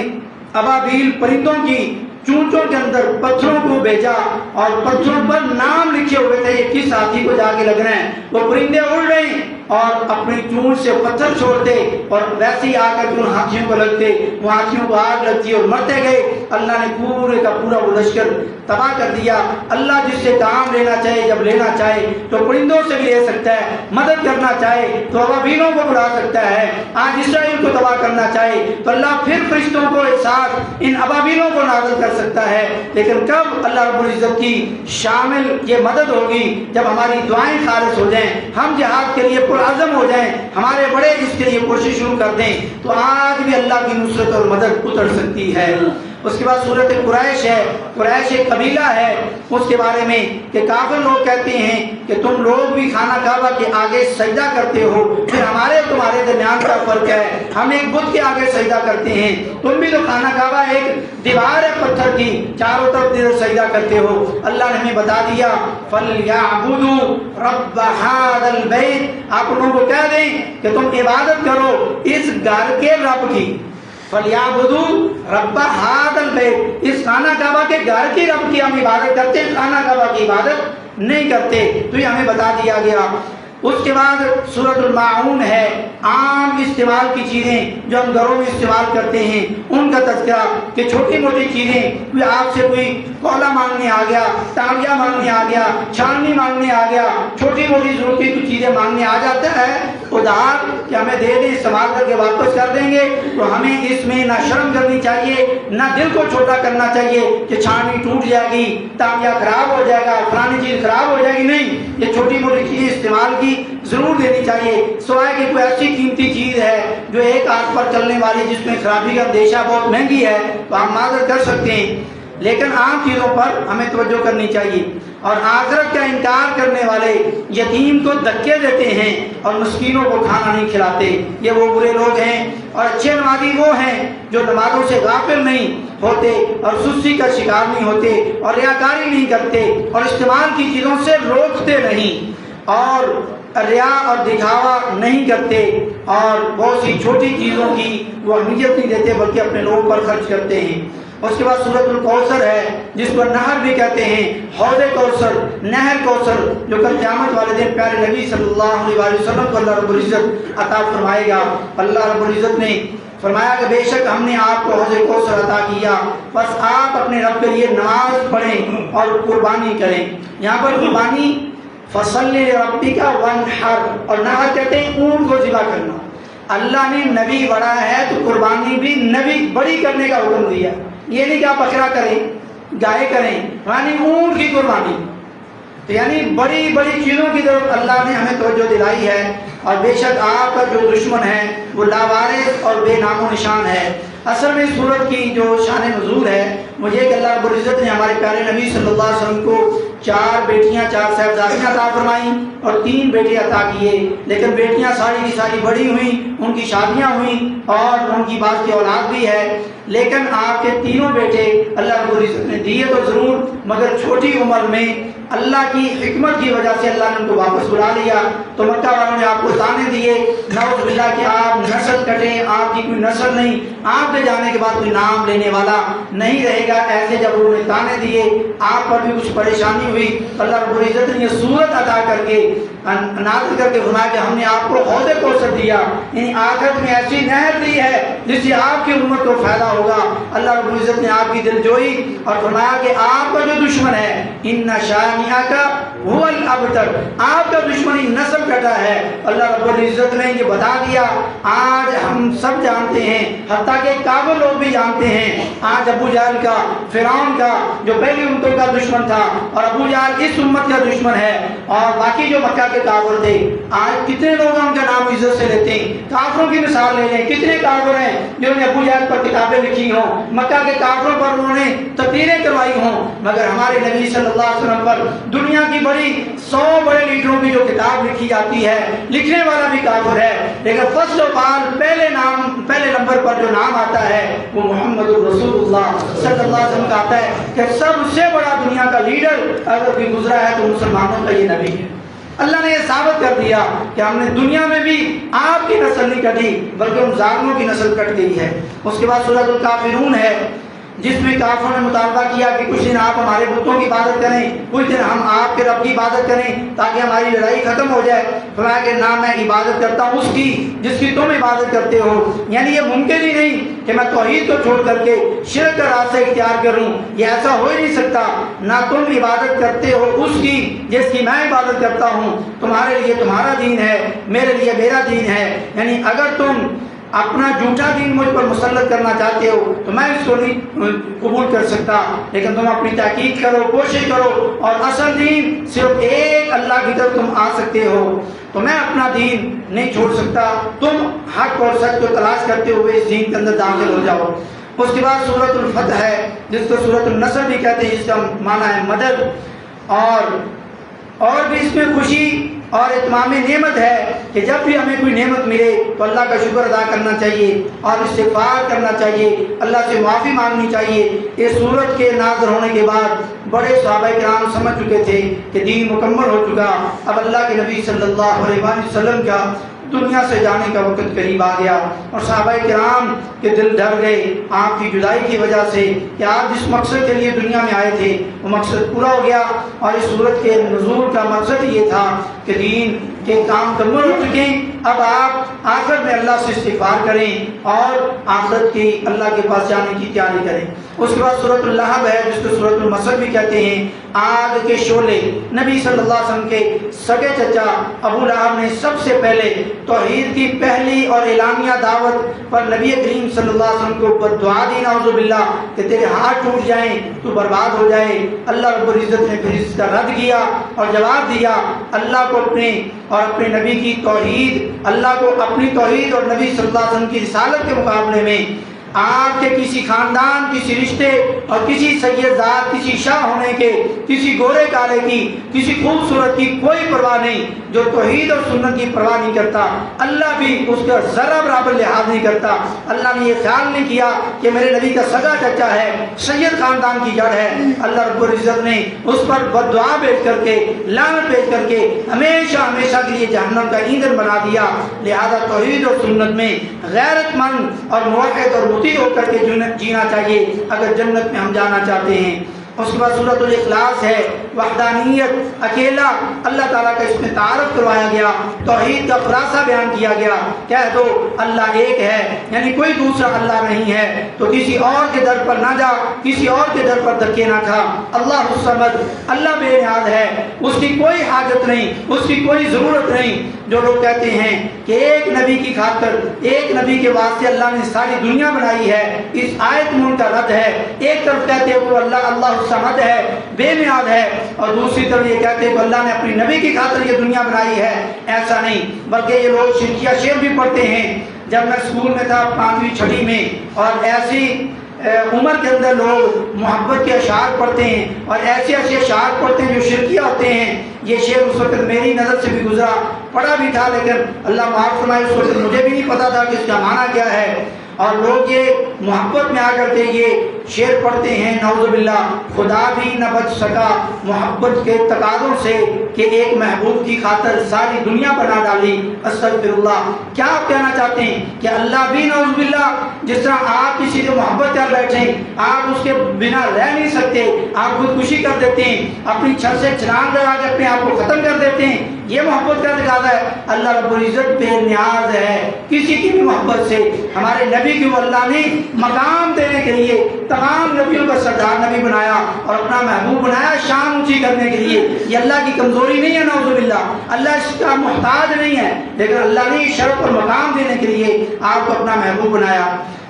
ابابیل پرندوں کی چونچوں کے اندر پتھروں کو بھیجا اور پتھروں پر نام لکھے ہوئے تھے یہ کس ہاتھی کو جا کے لگ رہے ہیں. وہ پرندے اڑ رہے ہیں اور اپنی چونچ سے پتھر چھوڑتے اور ویسے ہی آ کر ان ہاتھیوں کو لگتے, وہ ہاتھیوں کو آگ لگتی اور مرتے گئے. اللہ نے پورے کا پورا وہ لشکر تباہ کر دیا. اللہ جس سے کام لینا چاہے جب لینا چاہے تو پرندوں سے بھی لے سکتا ہے, مدد کرنا چاہے تو ابابیلوں کو بڑھا سکتا ہے. آج اسرائیل کو تباہ کرنا چاہے تو اللہ پھر فرشتوں کو ایک ساتھ ان ابابیلوں کو نازل کر سکتا ہے. لیکن کب اللہ رب العزت کی شامل یہ مدد ہوگی جب ہماری دعائیں خالص ہو جائیں, ہم جہاد کے لیے عزم ہو جائیں, ہمارے بڑے اس کے لیے کوشش شروع کر دیں تو آج بھی اللہ کی نصرت اور مدد اتر سکتی ہے. اس کے بعد سورۃ قریش ہے, قریش ایک قبیلہ ہے. اس کے بارے میں کہ کافر لوگ کہتے ہیں کہ تم لوگ بھی خانہ کعبہ کے آگے سجدہ کرتے ہو, پھر ہمارے تمہارے درمیان کا فرق ہے, ہم ایک بت کے آگے سجدہ کرتے ہیں, تم بھی تو خانہ کعبہ ایک دیوار ہے پتھر کی, چاروں طرف سجدہ کرتے ہو. اللہ نے ہمیں بتا دیا فَلْيَعْبُدُوا رَبَّ هَذَا الْبَيْتِ, آپ لوگوں کو کہہ دیں کہ تم عبادت کرو اس گھر کے رب کی. فَلْيَعْبُدُوا رَبَّ هَذَا الْبَيْتِ, اس خانہ کعبہ کے گھر کی رب کی ہم عبادت کرتے ہیں, خانہ کعبہ کی عبادت نہیں کرتے. تو یہ ہمیں بتا دیا گیا. اس کے بعد سورۃ الماعون ہے، عام استعمال کی چیزیں جو ہم گھروں میں استعمال کرتے ہیں ان کا تذکرہ، کہ چھوٹی موٹی چیزیں، کوئی آپ سے کوئی کولا مانگنے آ گیا، تانبیہ مانگنے آ گیا، چھاننی مانگنے آ گیا، چھوٹی موٹی ضرورت کی کچھ چیزیں مانگنے آ جاتا ہے ادھار کہ ہمیں دے دیں، استعمال کر کے واپس کر دیں گے، تو ہمیں اس میں نہ شرم کرنی چاہیے، نہ دل کو چھوٹا کرنا چاہیے کہ چھاننی ٹوٹ جائے گی، تانبیہ خراب ہو جائے گا، فلانی چیز خراب ہو جائے گی۔ نہیں، یہ چھوٹی موٹی چیزیں استعمال کی ضرور دینی چاہیے، سوائے کہ کوئی ایسی قیمتی چیز ہے جو ایک ہاتھ پر چلنے والی، جس میں خرابی کا اندیشہ بہت مہنگی ہے، تو ہم معذرت کر سکتے ہیں، لیکن عام چیزوں پر ہمیں توجہ کرنی چاہیے۔ اور آخرت کا انکار کرنے والے یتیم کو دھکے دیتے ہیں اور مسکینوں کو کھانا نہیں کھلاتے، یہ وہ برے لوگ ہیں۔ اور اچھے نمازی وہ ہیں جو نمازوں سے غافل نہیں ہوتے اور سستی کا شکار نہیں ہوتے اور ریاکاری نہیں کرتے اور استعمال کی چیزوں سے روکتے نہیں اور ریا اور دکھاوا نہیں کرتے اور بہت سی چھوٹی چیزوں کی وہ اہمیت نہیں دیتے بلکہ اپنے لوگوں پر خرچ کرتے ہیں۔ اس کے بعد سورۃ الکوثر ہے جس کو نہر بھی کہتے ہیں، حوض کوثر، نہر کوثر، جو کل قیامت والے دن پیارے نبی صلی اللہ علیہ وسلم کو اللہ رب العزت عطا فرمائے گا۔ اللہ رب العزت نے فرمایا کہ بے شک ہم نے آپ کو حوض کوثر عطا کیا، بس آپ اپنے رب کے لیے نماز پڑھیں اور قربانی کریں۔ یہاں پر قربانی فصلی لربک وانحر، اور نحر کہتے ہیں اونٹ کو ذبح کرنا۔ اللہ نے نبی بڑا ہے تو قربانی بھی نبی بڑی کرنے کا حکم دیا، یہ نہیں کہ آپ بکرا کریں، گائے کریں، یعنی اونٹ کی قربانی، تو یعنی بڑی بڑی چیزوں کی طرف اللہ نے ہمیں توجہ دلائی ہے۔ اور بے شک آپ کا جو دشمن ہے وہ لاوارث اور بے نام و نشان ہے۔ اصل میں سورت کی جو شان نزول ہے مجھے کہ اللہ رب العزت نے ہمارے پیارے نبی صلی اللہ علیہ وسلم کو 4 بیٹیاں 4 صاحبزادیاں عطا فرمائیں اور 3 بیٹے عطا کیے، لیکن بیٹیاں ساری کی ساری بڑی ہوئیں، ان کی شادیاں ہوئیں اور ان کی بعض کی اولاد بھی ہے، لیکن آپ کے تینوں بیٹے اللہ رب العزت نے دیے تو ضرور، مگر چھوٹی عمر میں اللہ کی حکمت کی وجہ سے اللہ نے ان کو واپس بلا لیا۔ تو مکہ والوں نے آپ کو تانے دیے، نعوذ باللہ کہ آپ نسل کٹیں، آپ کی کوئی نسل نہیں، آپ کے جانے کے بعد کوئی نام لینے والا نہیں رہے گا، ایسے جب انہوں نے تانے دیے آپ پر بھی کچھ پریشانی ہوئی، اللہ رب العزت نے یہ صورت عطا کر کے نازل کر کے فرمایا کہ ہم نے آپ کو حوض کوثر دیا، یعنی آخرت میں ایسی نہر دی ہے جس سے آپ کی امت کو فائدہ ہوگا۔ اللہ رب العزت نے آپ کی دل جوئی اور فرمایا کہ آپ کا جو دشمن ہے ان شانئک هو الابتر، آپ کا دشمن نسل کٹا ہے۔ اللہ رب العزت نے یہ بتا دیا، آج ہم سب جانتے ہیں، حتیٰ کہ کافر لوگ بھی جانتے ہیں، آج ابو جہل کا، فرعون کا جو پہلی امتوں کا دشمن تھا اور ابو جہل اس امت کا دشمن ہے، اور باقی جو مکہ کے کافر تھے آج کتنے لوگ ان کا نام عزت سے لیتے ہیں۔ کافروں کی مثال لے لیں، کتنے کافر ہیں جنہوں نے ابو جہل پر کتابیں لکھی ہوں، مکہ کے کافروں پر انہوں نے تقریریں کروائی ہوں، مگر ہمارے نبی صلی اللہ علیہ وسلم پر دنیا کی بڑی 100 بڑے لیڈروں کی جو کتاب لکھی جاتی ہے لکھنے والا بھی کافر ہے، لیکن فصل و بال پہلے نمبر پر جو نام آتا ہے وہ محمد رسول اللہ صلی اللہ علیہ وسلم کا آتا ہے کہ سب سے بڑا دنیا کا لیڈر اگر کوئی گزرا ہے تو مسلمانوں کا یہ نبی ہے۔ اللہ نے یہ ثابت کر دیا کہ ہم نے دنیا میں بھی آپ کی نسل نہیں کٹی بلکہ ان ظالموں کی نسل کٹ گئی ہے۔ اس کے بعد سورۃ الکافرون ہے جس میں کافروں نے مطالبہ کیا کہ کچھ دن آپ ہمارے بتوں کی عبادت کریں، کچھ دن ہم آپ کے رب کی عبادت کریں تاکہ ہماری لڑائی ختم ہو جائے۔ فرمایا کہ نہ میں عبادت کرتا ہوں اس کی جس کی تم عبادت کرتے ہو، یعنی یہ ممکن ہی نہیں کہ میں توحید کو چھوڑ کر کے شرک کا راستہ اختیار کروں، یہ ایسا ہو ہی نہیں سکتا۔ نہ تم عبادت کرتے ہو اس کی جس کی میں عبادت کرتا ہوں، تمہارے لیے تمہارا دین ہے، میرے لیے میرا دین ہے، یعنی اگر تم اپنا جھوٹا دین مجھ پر مسلط کرنا چاہتے ہو تو میں اس کو نہیں قبول کر سکتا، لیکن تم اپنی تحقیق کرو، کوشش کرو، اور اصل دین صرف ایک اللہ کی طرف تم آ سکتے ہو، تو میں اپنا دین نہیں چھوڑ سکتا، تم حق اور سچ کو تلاش کرتے ہوئے اس دین کے اندر داخل ہو جاؤ۔ اس کے بعد سورۃ الفتح ہے جس کو سورۃ النصر بھی کہتے ہیں، جس کا معنی ہے مدد، اور بھی اس میں خوشی اور اتمام نعمت ہے کہ جب بھی ہمیں کوئی نعمت ملے تو اللہ کا شکر ادا کرنا چاہیے اور استغفار کرنا چاہیے، اللہ سے معافی مانگنی چاہیے۔ اس سورت کے نازل ہونے کے بعد بڑے صحابہ کرام سمجھ چکے تھے کہ دین مکمل ہو چکا، اب اللہ کے نبی صلی اللہ علیہ وسلم کا دنیا سے جانے کا وقت قریب آ گیا، اور صحابہ کرام کے دل ڈر گئے آپ کی جدائی کی وجہ سے کہ آپ جس مقصد کے لیے دنیا میں آئے تھے وہ مقصد پورا ہو گیا، اور اس صورت کے نزول کا مقصد یہ تھا کہ دین کہ کام مکمل ہو چکے ہیں، اب آپ آخرت میں اللہ سے استغفار کریں اور آخرت کی اللہ کے پاس جانے کی تیاری کریں۔ اس کے بعد سورۃ اللہب ہے جس کو سورۃ المسد بھی کہتے ہیں، آگ کے شعلے۔ نبی صلی اللہ علیہ وسلم کے سگے چچا ابو لہب نے سب سے پہلے توحید کی پہلی اور اعلانیہ دعوت پر نبی کریم صلی اللہ علیہ وسلم کو بد دعا دی، نعوذ باللہ، کہ تیرے ہاتھ ٹوٹ جائیں تو برباد ہو جائے۔ اللہ رب العزت نے پھر اس کا رد کیا اور جواب دیا، اللہ کو اپنے اور اپنے نبی کی توحید، اللہ کو اپنی توحید اور نبی صلی اللہ علیہ وسلم کی رسالت کے مقابلے میں آپ کے کسی خاندان، کسی رشتے اور کسی سید ذات، کسی شاہ ہونے کے، کسی گورے کالے کی، کسی خوبصورت کی کوئی پرواہ نہیں۔ جو توحید اور سنت کی پرواہ نہیں کرتا، اللہ بھی اس کا ذرہ برابر لحاظ نہیں کرتا۔ اللہ نے یہ خیال نہیں کیا کہ میرے نبی کا سگا چچا ہے، سید خاندان کی جڑ ہے، اللہ رب العزت نے اس پر بد دعا بھیج کر کے، لعنت بھیج کر کے ہمیشہ ہمیشہ کے لیے جہنم کا ایندھن بنا دیا۔ لہذا توحید اور سنت میں غیرت مند اور موحد اور مطیع ہو کر کے جینا چاہیے اگر جنت میں ہم جانا چاہتے ہیں۔ اس کے بعد سورۃ الاخلاص ہے، وحدانیت، اکیلا اللہ تعالیٰ کا اس میں تعارف کروایا گیا، توحید کا خلاصہ بیان کیا گیا۔ کہہ دو اللہ ایک ہے، یعنی کوئی دوسرا اللہ نہیں ہے، تو کسی اور کے در پر نہ جا، کسی اور کے در پر دھکے نہ کھا۔ اللہ الصمد، اللہ بے نیاز ہے، اس کی کوئی حاجت نہیں، اس کی کوئی ضرورت نہیں۔ جو لوگ کہتے ہیں کہ ایک نبی کی خاطر، ایک نبی کے واسطے اللہ نے ساری دنیا بنائی ہے، اس آیت میں ان کا رد ہے۔ ایک طرف کہتے ہیں وہ اللہ الصمد ہے، بے نیاز ہے، اور دوسری طرف یہ کہتے ہیں کہ اللہ نے اپنی نبی کی خاطر یہ دنیا بنائی ہے۔ ایسا نہیں، بلکہ یہ لوگ شرکیہ شعر بھی پڑھتے ہیں۔ جب میں اسکول میں تھا 5ویں 6ویں میں، اور ایسی عمر کے اندر لوگ محبت کے اشعار پڑھتے ہیں اور ایسے ایسے اشعار پڑھتے ہیں جو شرکیہ ہوتے ہیں۔ یہ شعر اس وقت میری نظر سے بھی گزرا، پڑھا بھی تھا، لیکن اللہ معاف فرمائے اس وقت مجھے بھی نہیں پتا تھا کہ اس کا معنی کیا ہے۔ اور لوگ یہ محبت میں آ کر کے یہ شعر پڑھتے ہیں، نعوذ باللہ، خدا بھی نہ بچ سکا محبت کے تقاضوں سے کہ ایک محبوب کی خاطر ساری دنیا بنا ڈالی۔ استغفر اللہ۔ کیا آپ کہنا چاہتے ہیں کہ اللہ بھی نعوذ باللہ، جس طرح آپ کسی سے محبت کر بیٹھیں، آپ اس کے بنا رہ نہیں سکتے، آپ خودکشی کر دیتے ہیں، اپنی چھت سے چھلانگ لگا کے اپنے آپ کو ختم کر دیتے ہیں، یہ محبت کا تقاضا ہے؟ اللہ رب العزت بے نیاز ہے کسی کی بھی محبت سے۔ ہمارے نبی کو اللہ نے مقام دینے کے لیے تمام نبیوں کا سردار نبی بنایا اور اپنا محبوب بنایا شان اونچی کرنے کے لیے۔ یہ اللہ کی کمزوری نہیں ہے، نعوذ باللہ، اللہ اس کا محتاج نہیں ہے، لیکن اللہ نے شرف اور مقام دینے کے لیے آپ کو اپنا محبوب بنایا۔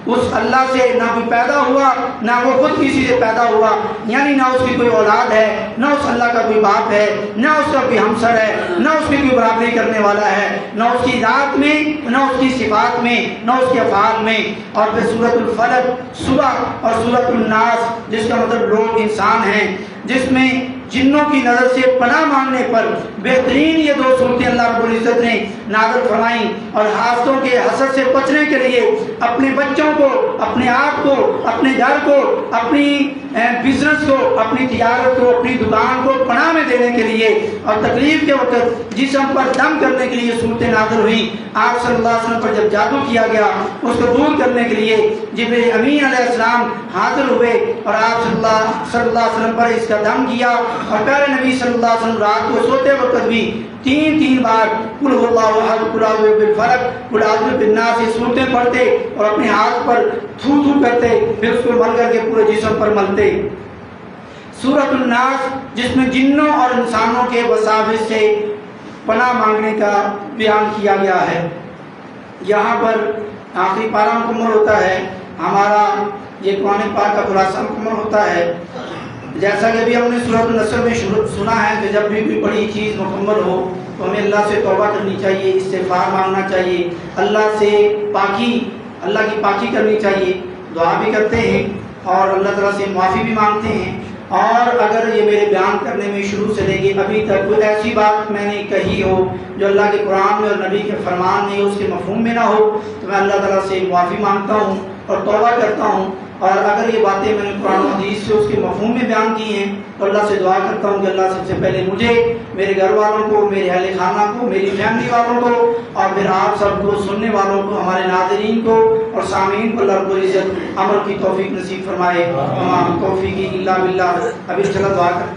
اس اللہ سے نہ کوئی پیدا ہوا، نہ وہ خود کسی سے پیدا ہوا، یعنی نہ اس کی کوئی اولاد ہے، نہ اس اللہ کا کوئی باپ ہے، نہ اس کا کوئی ہمسر ہے، نہ اس کی کوئی برابری کرنے والا ہے، نہ اس کی ذات میں، نہ اس کی صفات میں، نہ اس کے افعال میں۔ اور پھر سورۃ الفلق صبح اور سورۃ الناس جس کا مطلب لوگ انسان ہیں، جس میں جنوں کی نظر سے پناہ مانگنے پر بہترین یہ دو صورتیں اللہ رب العزت نے نازل فرمائیں، اور حاسدوں کے حسد سے بچنے کے لیے اپنے بچوں کو، اپنے آپ کو، اپنے گھر کو، اپنی بزنس کو، اپنی تجارت کو، اپنی دکان کو پناہ میں دینے کے لیے، اور تکلیف کے وقت جسم پر دم کرنے کے لیے صورتیں نازل ہوئیں۔ آپ صلی اللہ علیہ وسلم پر جب جادو کیا گیا اس کو دور کرنے کے لیے جبرائیل امین علیہ السلام حاضر ہوئے اور آپ صلی اللہ علیہ وسلم پر اس کا دم کیا، اور پیارے نبی صلی اللہ علیہ وسلم رات کو سوتے وقت بھی 3 بار قل هو اللہ احد، قل اعوذ بالفلق، قل اعوذ بالناس یہ صورتیں پڑھتے اور اپنے ہاتھ پر تھو تھو کرتے، پھر اس کو مل کر کے پورے جسم پر ملتے۔ سورۃ الناس جس میں جنوں اور انسانوں کے وساوس سے پناہ مانگنے کا بیان کیا گیا ہے۔ یہاں پر آخری پارہ مکمل ہوتا ہے، ہمارا یہ قرآن پاک کا خلاصہ مکمل ہوتا ہے۔ جیسا کہ ابھی ہم نے سورۃ النصر میں سنا ہے کہ جب بھی کوئی بڑی چیز مکمل ہو تو ہمیں اللہ سے توبہ کرنی چاہیے، استغفار مانگنا چاہیے، اللہ سے اللہ کی پاکی کرنی چاہیے، دعا بھی کرتے ہیں اور اللہ تعالیٰ سے معافی بھی مانگتے ہیں۔ اور اگر یہ میرے بیان کرنے میں شروع سے لے کے ابھی تک کوئی ایسی بات میں نے کہی ہو جو اللہ کے قرآن میں اور نبی کے فرمان میں اس کے مفہوم میں نہ ہو تو میں اللہ تعالیٰ سے معافی مانگتا ہوں اور توبہ کرتا ہوں۔ اور اگر یہ باتیں میں نے قرآن و حدیث سے اس کے مفہوم میں بیان کی ہیں تو اللہ سے دعا کرتا ہوں کہ اللہ سب سے پہلے مجھے، میرے گھر والوں کو، میرے اہل خانہ کو، میری فیملی والوں کو، اور پھر آپ سب کو، سننے والوں کو، ہمارے ناظرین کو اور سامعین کو اللہ رب العزت عمل کی توفیق نصیب فرمائے۔ تمام توفیق الا باللہ۔ ابھی چلا دعا کر